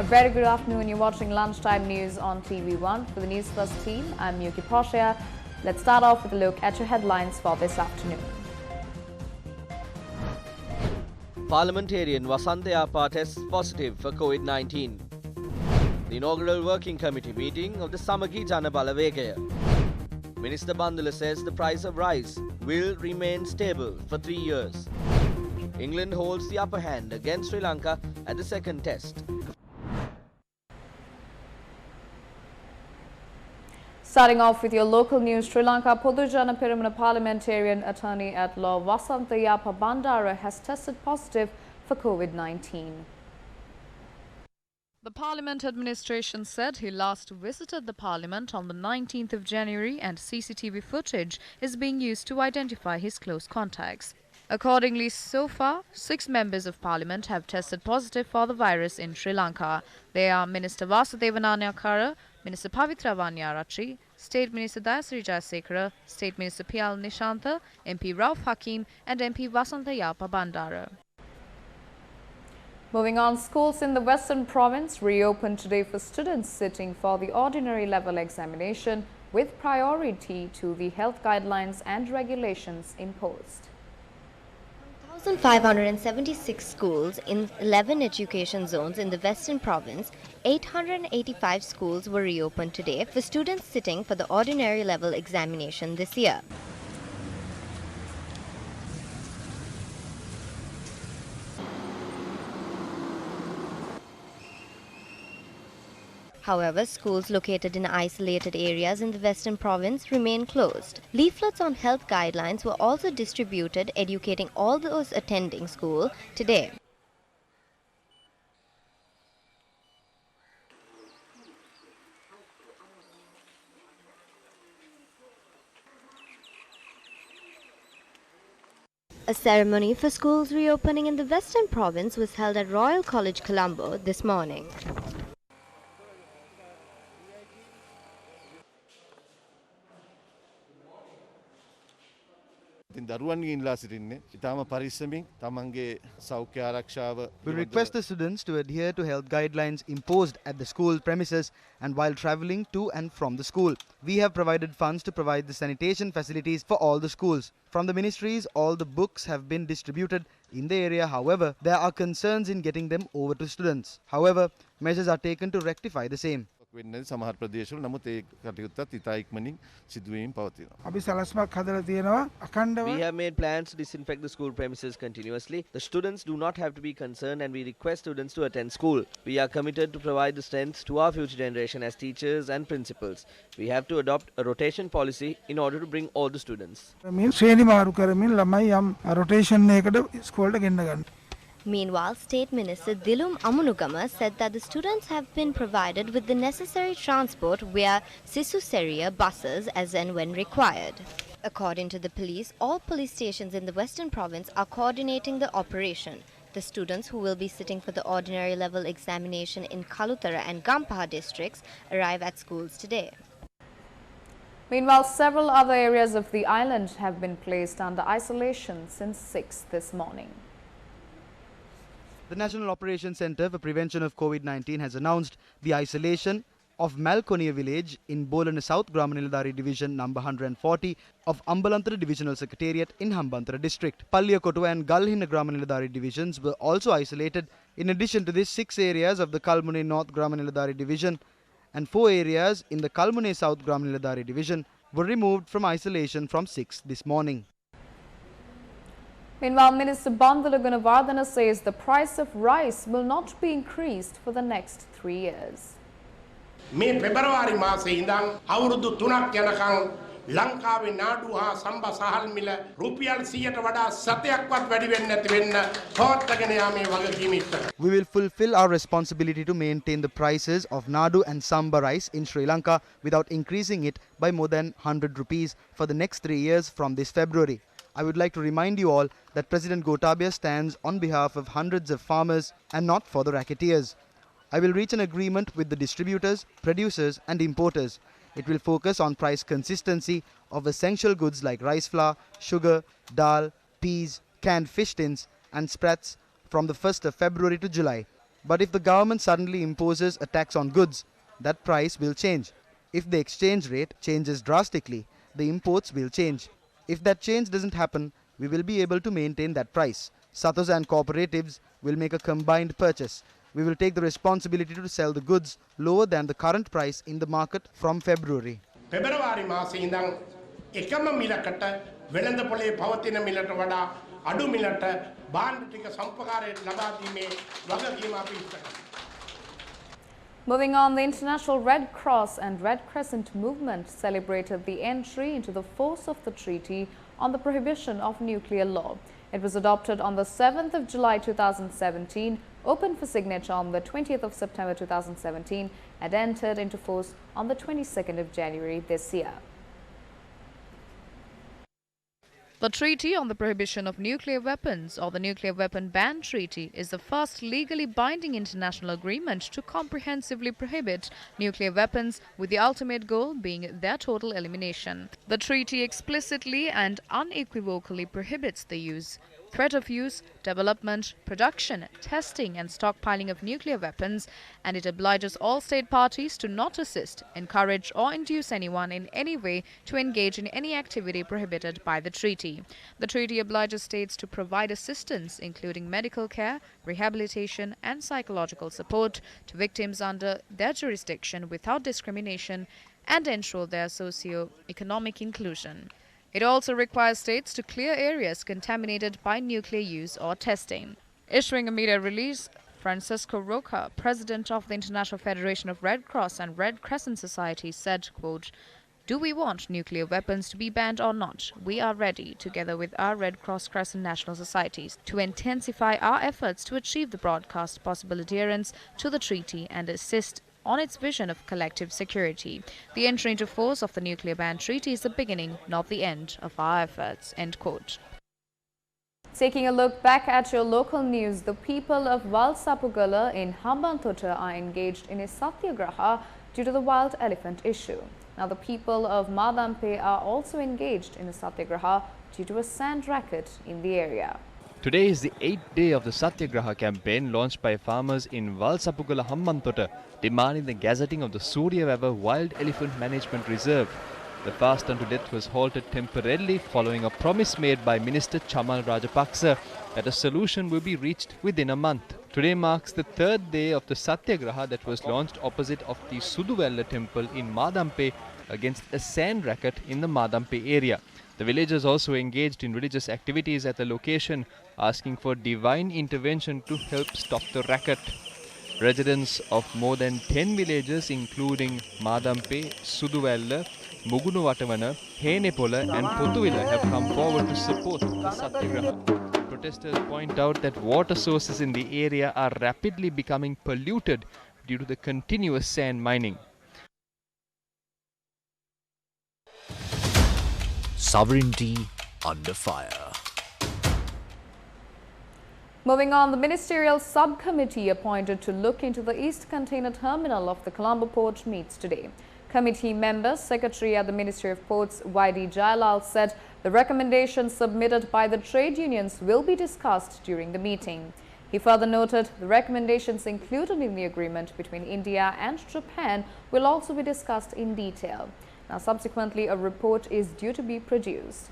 A very good afternoon. You're watching Lunchtime News on TV1. For the Newsfirst team, I'm Yuki Portia. Let's start off with a look at your headlines for this afternoon. Parliamentarian Vasantha tests positive for COVID-19. The inaugural working committee meeting of the Samagi Jana Balavegaya. Minister Bandula says the price of rice will remain stable for 3 years. England holds the upper hand against Sri Lanka at the second test. Starting off with your local news, Sri Lanka Podujana Peramana Parliamentarian Attorney at Law Vasantha Bandara has tested positive for COVID-19. The Parliament administration said he last visited the Parliament on the 19th of January and CCTV footage is being used to identify his close contacts. Accordingly, so far, 6 members of Parliament have tested positive for the virus in Sri Lanka. They are Minister Vasudeva Nanayakkara, Minister Pavitra Vanyarachi, State Minister Dayasri Jayasekara, State Minister P.L. Nishantha, MP Rauf Hakim and MP Vasantha Bandara. Moving on, schools in the Western Province reopened today for students sitting for the ordinary level examination with priority to the health guidelines and regulations imposed. 1,576 schools in 11 education zones in the Western Province, 885 schools were reopened today for students sitting for the ordinary level examination this year. However, schools located in isolated areas in the Western Province remain closed. Leaflets on health guidelines were also distributed, educating all those attending school today. A ceremony for schools reopening in the Western Province was held at Royal College, Colombo this morning. We request the students to adhere to health guidelines imposed at the school premises and while travelling to and from the school. We have provided funds to provide the sanitation facilities for all the schools. From the ministries, all the books have been distributed in the area. However, there are concerns in getting them over to students. However, measures are taken to rectify the same. We have made plans to disinfect the school premises continuously. The students do not have to be concerned and we request students to attend school. We are committed to provide the strength to our future generation as teachers and principals. We have to adopt a rotation policy in order to bring all the students. Meanwhile, State Minister Dilum Amunugama said that the students have been provided with the necessary transport via Sisuseria buses as and when required. According to the police, all police stations in the Western Province are coordinating the operation. The students who will be sitting for the ordinary level examination in Kalutara and Gampaha districts arrive at schools today. Meanwhile, several other areas of the island have been placed under isolation since 6 this morning. The National Operations Centre for Prevention of COVID-19 has announced the isolation of Malkonia village in Bolana South Gramanilladari Division number 140 of Ambalantara Divisional Secretariat in Hambantara District. Palliyakotu and Galhina Gramanilladari divisions were also isolated. In addition to this, 6 areas of the Kalmune North Gramanilladari Division and 4 areas in the Kalmune South Gramanilladari Division were removed from isolation from 6 this morning. Meanwhile, Minister Bandula Gunawardena says the price of rice will not be increased for the next 3 years. මේ පෙබරවාරි මාසයේ ඉඳන් අවුරුදු 3ක් යනකම් ලංකාවේ නාඩු හා සම්බ සහල් මිල රුපියල් 100ට වඩා සතයක්වත් වැඩි වෙන්නේ නැති වෙන්න පවත්වාගෙන යාමේ වගකීම ඉට්ටක. We will fulfill our responsibility to maintain the prices of Nadu and Samba rice in Sri Lanka without increasing it by more than 100 rupees for the next 3 years from this February. I would like to remind you all that President Gotabaya stands on behalf of hundreds of farmers and not for the racketeers. I will reach an agreement with the distributors, producers and importers. It will focus on price consistency of essential goods like rice flour, sugar, dal, peas, canned fish tins and sprats from the 1st of February to July. But if the government suddenly imposes a tax on goods, that price will change. If the exchange rate changes drastically, the imports will change. If that change doesn't happen, we will be able to maintain that price. Satos and cooperatives will make a combined purchase. We will take the responsibility to sell the goods lower than the current price in the market from February. පෙබරවාරි මාසයේ ඉඳන් එකම මිලකට වෙළඳ පොලේ පවතින මිලට වඩා අඩු මිලට භාණ්ඩ ටික සම්පකාරයට ලබා දීමේ වගකීම අපි ඉෂ්ට කරනවා. Moving on, the International Red Cross and Red Crescent movement celebrated the entry into the force of the Treaty on the Prohibition of Nuclear Law. It was adopted on the 7th of July 2017, opened for signature on the 20th of September 2017 and entered into force on the 22nd of January this year. The Treaty on the Prohibition of Nuclear Weapons, or the Nuclear Weapon Ban Treaty, is the first legally binding international agreement to comprehensively prohibit nuclear weapons, with the ultimate goal being their total elimination. The treaty explicitly and unequivocally prohibits the use, threat of use, development, production, testing and stockpiling of nuclear weapons, and it obliges all state parties to not assist, encourage or induce anyone in any way to engage in any activity prohibited by the treaty. The treaty obliges states to provide assistance, including medical care, rehabilitation and psychological support to victims under their jurisdiction without discrimination and ensure their socio-economic inclusion. It also requires states to clear areas contaminated by nuclear use or testing. Issuing a media release, Francisco Roca, president of the International Federation of Red Cross and Red Crescent Societies, said, quote, "Do we want nuclear weapons to be banned or not? We are ready, together with our Red Cross Crescent national societies, to intensify our efforts to achieve the broadcast possible adherence to the treaty and assist on its vision of collective security. The entry into force of the Nuclear Ban Treaty is the beginning, not the end, of our efforts." End quote. Taking a look back at your local news, the people of Valsapugala in Hambantota are engaged in a satyagraha due to the wild elephant issue. Now, the people of Madampe are also engaged in a satyagraha due to a sand racket in the area. Today is the 8th day of the Satyagraha campaign launched by farmers in Valsapugala Hambantota, demanding the gazetting of the Suryavava Wild Elephant Management Reserve. The fast unto death was halted temporarily following a promise made by Minister Chamal Rajapaksa that a solution will be reached within a month. Today marks the 3rd day of the Satyagraha that was launched opposite of the Suduvella temple in Madampe against a sand racket in the Madampe area. The villagers also engaged in religious activities at the location, asking for divine intervention to help stop the racket. Residents of more than 10 villages including Madampe, Suduvella, Mugunuvatavana, Henepola and Potuvilla have come forward to support the Satyagraha. Protesters point out that water sources in the area are rapidly becoming polluted due to the continuous sand mining. Sovereignty under fire. Moving on, the ministerial subcommittee appointed to look into the East Container Terminal of the Colombo Port meets today. Committee member, Secretary at the Ministry of Ports, YD Jailal, said the recommendations submitted by the trade unions will be discussed during the meeting. He further noted the recommendations included in the agreement between India and Japan will also be discussed in detail. Now, subsequently, a report is due to be produced.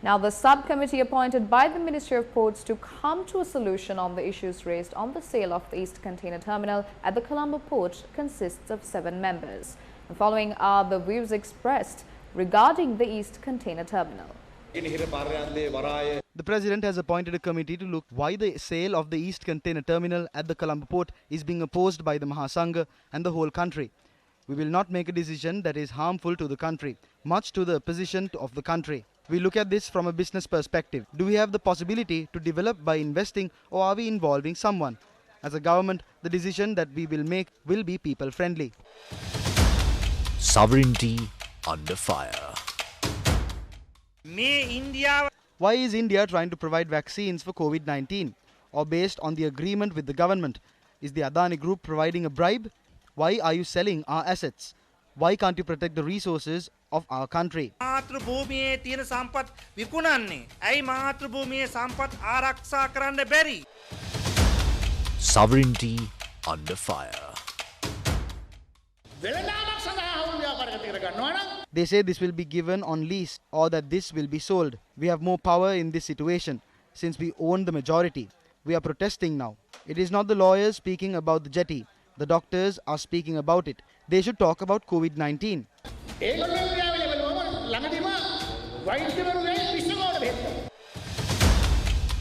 Now, the subcommittee appointed by the Ministry of Ports to come to a solution on the issues raised on the sale of the East Container Terminal at the Colombo Port consists of 7 members. The following are the views expressed regarding the East Container Terminal. The President has appointed a committee to look why the sale of the East Container Terminal at the Colombo Port is being opposed by the Mahasangha and the whole country. We will not make a decision that is harmful to the country, much to the opposition of the country. We look at this from a business perspective. Do we have the possibility to develop by investing, or are we involving someone? As a government, the decision that we will make will be people-friendly. Sovereignty under fire. Why is India trying to provide vaccines for COVID-19? Or based on the agreement with the government? Is the Adani Group providing a bribe? Why are you selling our assets? Why can't you protect the resources of our country? Sovereignty under fire. They say this will be given on lease or that this will be sold. We have more power in this situation since we own the majority. We are protesting now. It is not the lawyers speaking about the jetty. The doctors are speaking about it. They should talk about COVID-19.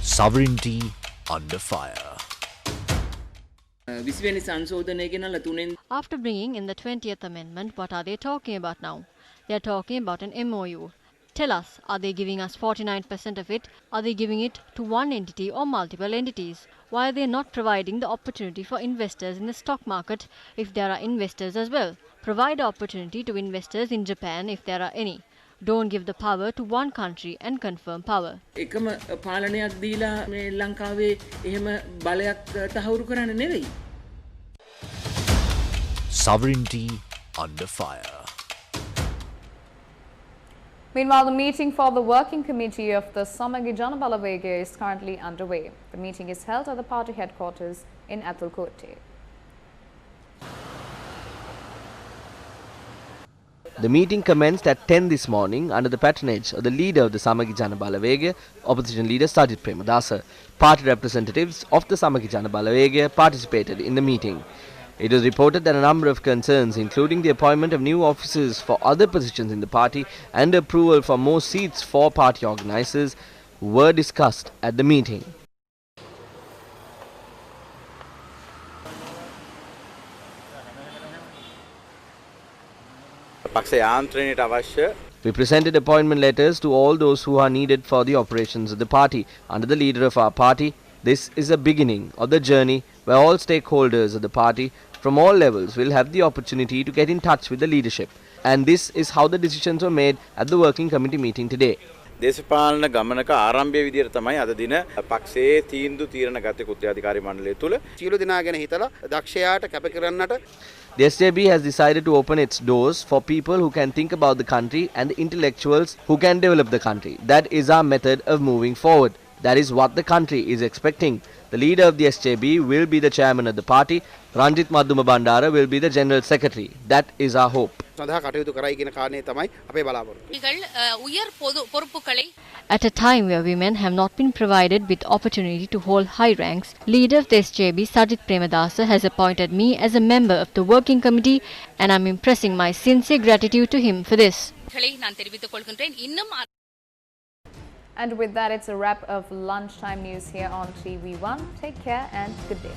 Sovereignty under fire. After bringing in the 20th Amendment, what are they talking about now? They are talking about an MOU. Tell us, are they giving us 49% of it? Are they giving it to one entity or multiple entities? Why are they not providing the opportunity for investors in the stock market if there are investors as well? Provide opportunity to investors in Japan if there are any. Don't give the power to one country and confirm power. Sovereignty under fire. Meanwhile, the meeting for the working committee of the Samagi Janabalavega is currently underway. The meeting is held at the party headquarters in Athulkote. The meeting commenced at 10 this morning under the patronage of the leader of the Samagi Janabalavega, opposition leader Sajith Premadasa. Party representatives of the Samagi Janabalavega participated in the meeting. It was reported that a number of concerns, including the appointment of new officers for other positions in the party and approval for more seats for party organisers, were discussed at the meeting. We presented appointment letters to all those who are needed for the operations of the party. Under the leader of our party, this is a beginning of the journey where all stakeholders of the party from all levels will have the opportunity to get in touch with the leadership. And this is how the decisions were made at the working committee meeting today. දේශපාලන ගමනක ආරම්භය විදියට තමයි අද දින පක්ෂයේ තීන්දුව තීරණ ගත්තේ කෘත්‍යාධිකාරී මණ්ඩලය තුල සියලු දෙනා ගැන හිතලා දක්ෂයාට කැප කරන්නට. The SJB has decided to open its doors for people who can think about the country and the intellectuals who can develop the country. That is our method of moving forward. That is what the country is expecting. The leader of the SJB will be the chairman of the party. Ranjit Madhuma Bandara will be the general secretary. That is our hope. At a time where women have not been provided with opportunity to hold high ranks, leader of the SJB Sajith Premadasa has appointed me as a member of the working committee, and I am impressing my sincere gratitude to him for this. And with that, it's a wrap of lunchtime news here on TV1. Take care and good day.